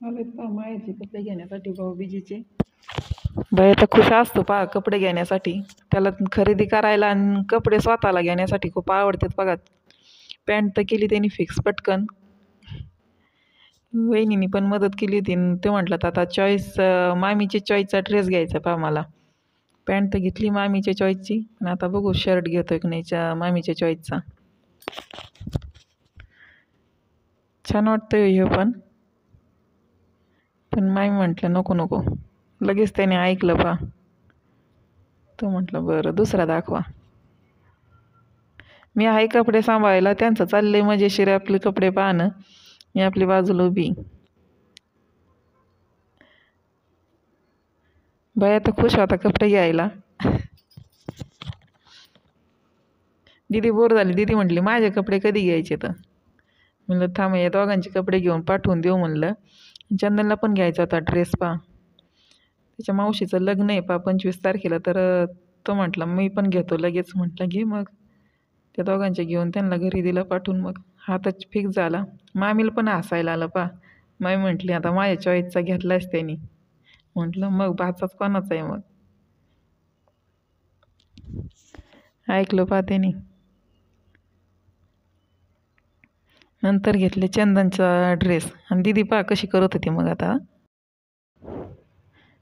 आलेत पहा मायाचे कपडे घेण्यासाठी भाऊबीजेचे. बाई आता खुश असतो पहा कपडे घेण्यासाठी. त्याला खरेदी करायला आणि कपडे स्वतःला घेण्यासाठी खूप आवडतात बघा. पॅन्ट तर केली त्यांनी फिक्स पटकन. वहिनीने पण मदत केली होती ते म्हटलं आता चॉईस मामीची चॉईसचा ड्रेस घ्यायचा पहा मला. पॅन्ट तर घेतली मामीच्या चॉईसची आणि आता बघू शर्ट घेतोय की नाही मामीच्या चॉईसचा. छान वाटतंय हे पण मामी म्हटलं नको नको. लगेच त्याने ऐकलं पहा. तो म्हटलं बरं दुसरा दाखवा. मी आहे कपडे सांभाळायला, त्यांचं चाललंय मजेशीर आपले कपडे पाहणं. मी आपली बाजूला उभी. बाया तर खुश होता कपडे घ्यायला. दीदी बोर झाली. दीदी म्हटली माझे कपडे कधी घ्यायचे तर. म्हणलं थांब या दोघांचे कपडे घेऊन पाठवून देऊ म्हणलं. चंदनला पण घ्यायचा होता ड्रेस पहा. त्याच्या मावशीचं लग्न आहे पहा 25 तारखेला. तर तो म्हटला मी पण घेतो लगेच. म्हटलं घे मग. त्या दोघांचे घेऊन त्यांना घरी दिलं पाठवून. मग हातच फिक्स झाला. मामीला पण हसायला आलं पहा. मामी म्हटली आता माझ्या चॉईसचा घेतलाच त्यांनी. म्हटलं मग भाचाच कोणाचा आहे मग. ऐकलं पहा त्यांनी. नंतर घेतले चंदनचा ड्रेस. आणि दीदी पहा कशी करत होती मग आता.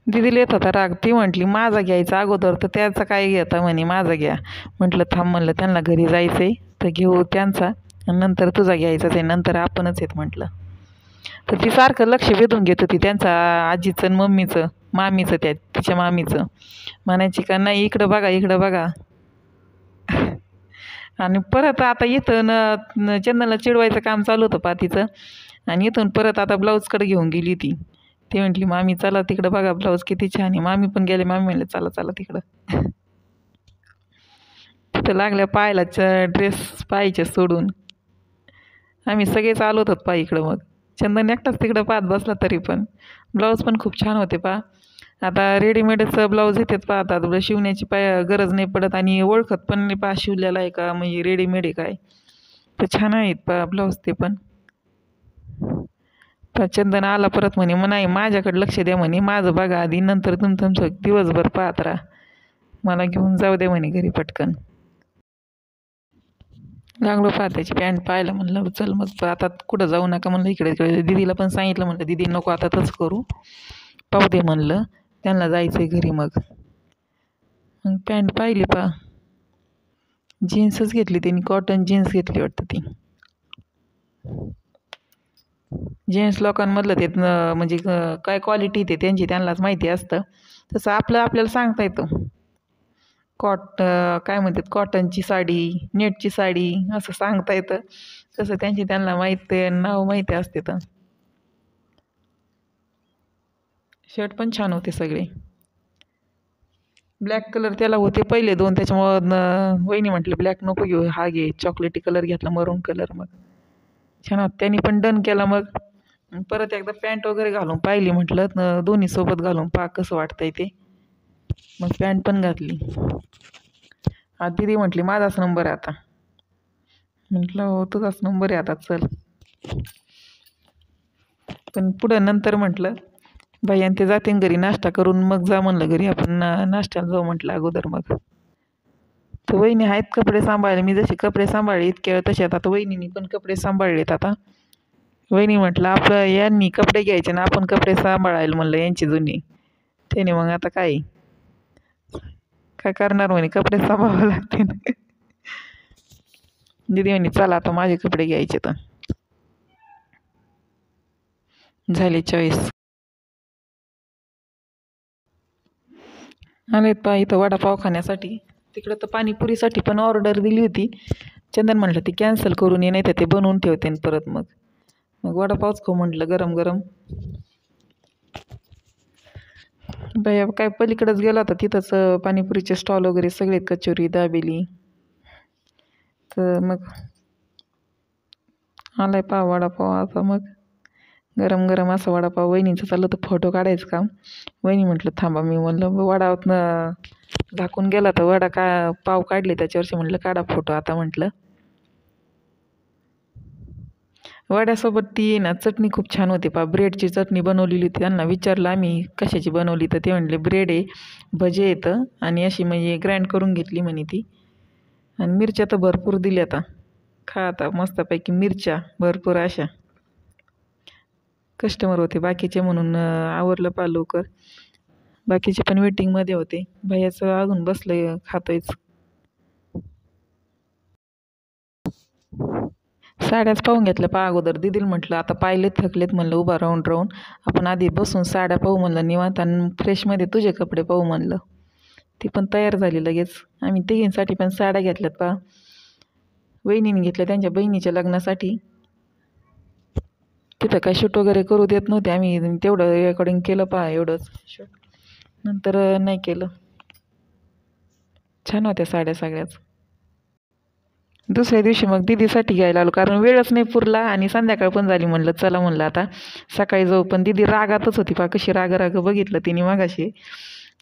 दीदीला येत होता राग. ती म्हटली माझा घ्यायचा अगोदर तर त्याचा काय घेता म्हणे माझा घ्या. म्हटलं थांब म्हणलं त्यांना घरी जायचं आहे तर घेऊ त्यांचा आणि नंतर तुझा घ्यायचाच आहे. नंतर आपणच येत म्हटलं. तर ती सारखं लक्ष वेधून घेत होती त्यांचा आजीचं आणि मम्मीचं मामीचं तिच्या मामीचं. म्हणायची का नाही इकडं बघा इकडं बघा. आणि परत आता इथं चंदनला चिडवायचं काम चालू होतं पहा तिचं. आणि इथून परत आता ब्लाऊजकडे घेऊन गेली ती म्हटली मामी चला तिकडं बघा ब्लाऊज किती छान आहे. मामी पण गेले. मामी म्हणले चला चला तिकडं. तिथं लागल्या पाहायला ड्रेस पाहायचे सोडून. आम्ही सगळेच आलो होतो पहा इकडं. मग चंदन एकटाच तिकडं पाहत बसला. तरी पण ब्लाऊज पण खूप छान होते पहा. आता रेडीमेडचं ब्लाऊज येतात पहा. आता शिवण्याची गरज नाही पडत आणि ओळखत पण नाही पहा शिवलेला आहे का म्हणजे रेडीमेड आहे काय. तर छान आहेत पहा ब्लाऊज ते पण. तर चंदन आला परत म्हणे मग नाही माझ्याकडे लक्ष द्या म्हणे. माझं बघा आधी नंतर तुमचं दिवसभर पाहत राहा. मला घेऊन जाऊ दे म्हणे घरी पटकन. लागलो पहा त्याची पॅन्ट पाहायला. म्हणलं चल मग आता कुठं जाऊ नका म्हणलं इकडे तिकडे. दीदीला पण सांगितलं म्हणलं दीदी नको आता तच करू. पाहू दे म्हणलं त्यांना जायचं आहे घरी. मग पॅन्ट पाहिली पहा. जीन्सच घेतली त्यांनी. कॉटन जीन्स घेतली वाटतं ती. जेंट्स लोकांमधलं ते म्हणजे काय क्वालिटी ते त्यांची त्यांनाच माहिती असतं. तसं आपल्याला सांगता येतं. काय म्हणतात कॉटनची साडी नेटची साडी असं सांगता येतं. तसं त्यांची त्यांना माहिती नाव माहिती असते. तर शर्ट पण छान होते सगळे. ब्लॅक कलर त्याला होते पहिले 2 त्याच्यामुळं वहिनी म्हटलं ब्लॅक नको घेऊ हा घे. चॉकलेटी कलर घेतला मरून कलर. मग छान होत. त्यांनी पण डन केला. मग परत एकदा पॅन्ट वगैरे घालून पाहिली. म्हटलं दोन्ही सोबत घालून पहा कसं वाटतंय ते. मग पॅन्ट पण घातली. दीदी म्हटली माझाच नंबर आहे आता. म्हटलं हो तुझाच नंबर आहे आता चल. पण पुढं नंतर म्हटलं बाई आणि ते जाते घरी नाश्ता करून मग जा म्हणलं घरी आपण नाश्त्याला जाऊ म्हटलं अगोदर. मग तर वहिनी आहेत कपडे सांभाळले. मी जसे कपडे सांभाळले इतक्या वेळ तसे आता वहिनीनी पण कपडे सांभाळलेत. आता वहिनी म्हटलं आपलं यांनी कपडे घ्यायचे ना आपण कपडे सांभाळायला म्हणलं यांची जुनी. त्याने मग आता काय करणार म्हणे कपडे सांभाळावं लागते. दीदी म्हणे चला आता माझे कपडे घ्यायचे तर. झाले चॉईस. आलेत पहा इथं वडापाव खाण्यासाठी. तिकडं तर पाणीपुरीसाठी पण ऑर्डर दिली होती. चंदन म्हटलं ती कॅन्सल करून ये नाही तर ते बनवून ठेवते परत. मग वडापावच खाऊ म्हटलं गरम गरम. बाया काय पलीकडेच गेला होता तिथंच पाणीपुरीचे स्टॉल वगैरे सगळे कचोरी दाबेली. तर मग आलाय पहा वडापाव. आता मग गरम गरम असं वडापाव. वहिनीचं चाललं तर फोटो काढायचं काम. वहिनी म्हटलं थांबा. मी म्हणलं वडावतनं झाकून गेला तर पाव काढले त्याच्यावरची. म्हटलं काढा फोटो आता म्हटलं. वड्यासोबत ती ना चटणी खूप छान होती पहा. ब्रेडची चटणी बनवलेली होती. त्यांना विचारलं आम्ही कशाची बनवली, तर ते म्हणले ब्रेड आहे, भजे येतं आणि अशी म्हणजे ग्राइंड करून घेतली म्हणे ती. आणि मिरच्या तर भरपूर दिल्या आता. खा आता मस्तपैकी मिरच्या भरपूर अशा. कस्टमर होते बाकीचे म्हणून आवरलं पहा लवकर. बाकीचे पण वेटिंगमध्ये होते. भैयाचं अजून बसलं खातोयच. साड्याच पाहून घेतल्या पहा अगोदर. दीदीला म्हटलं आता पायलेत थकलेत म्हणलं उभा राहून राहून, आपण आधी बसून साड्या पाहू म्हणलं निवांत आणि फ्रेशमध्ये तुझे कपडे पाहू म्हणलं. ती पण तयार झाली लगेच. आम्ही तिघींसाठी पण साड्या घेतल्यात पहा. वहिनीने घेतल्या त्यांच्या बहिणीच्या लग्नासाठी. तिथं काय शूट वगैरे करू देत नव्हते. आम्ही तेवढं रेकॉर्डिंग केलं पहा एवढंच शूट. नंतर नाही केलं. छान होत्या साड्या सगळ्याच. दुसऱ्या दिवशी मग दीदीसाठी घ्यायला आलो, कारण वेळच नाही पुरला आणि संध्याकाळ पण झाली. म्हणलं चला म्हणलं आता सकाळी जाऊ. पण दीदी रागातच होती पहा, कशी राग बघितलं तिने मगाशी.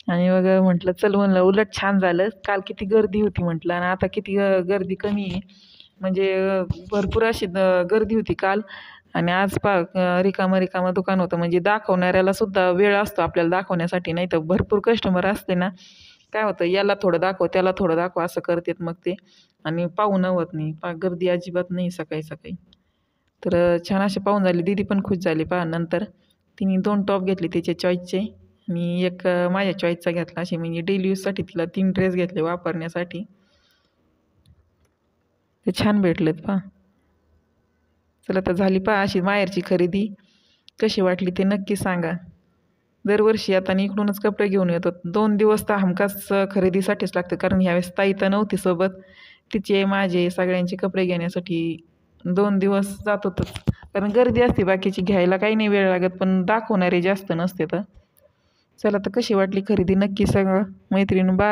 आणि मग म्हटलं चल म्हणलं, उलट छान झालं. काल किती गर्दी होती म्हटलं आणि आता किती गर्दी कमी आहे. म्हणजे भरपूर अशी गर्दी होती काल. आणि आज रिकामं दुकान होतं. म्हणजे दाखवणाऱ्याला सुद्धा वेळ असतो आपल्याला दाखवण्यासाठी. नाही तर भरपूर कस्टमर असते ना, काय होतं याला थोडं दाखव त्याला थोडं दाखव असं करतात मग ते. आणि पाहून होत नाही पहा, गर्दी अजिबात नाही सकाळी सकाळी. तर छान असे पाहून झाले. दीदी पण खुश झाली पहा. नंतर तिने 2 टॉप घेतले तिच्या चॉईसचे आणि एक माझ्या चॉईसचा घेतला. असे म्हणजे डेली यूजसाठी तिला 3 ड्रेस घेतले वापरण्यासाठी. ते छान भेटलेत पहा. चला तर झाली पहा अशी माहेरची खरेदी. कशी वाटली ते नक्की सांगा. दरवर्षी आता आणि इकडूनच कपडे घेऊन येतो. 2 दिवस तर हमखास खरेदीसाठीच लागतं, कारण ह्यावेळेस ताई तर नव्हती सोबत. तिचे माझे सगळ्यांचे कपडे घेण्यासाठी 2 दिवस जात होतंच. कारण गर्दी असते बाकीची घ्यायला काही नाही वेळ लागत, पण दाखवणारे जास्त नसते तर. चला तर कशी वाटली खरेदी नक्की सांगा मैत्रिणी. बाय.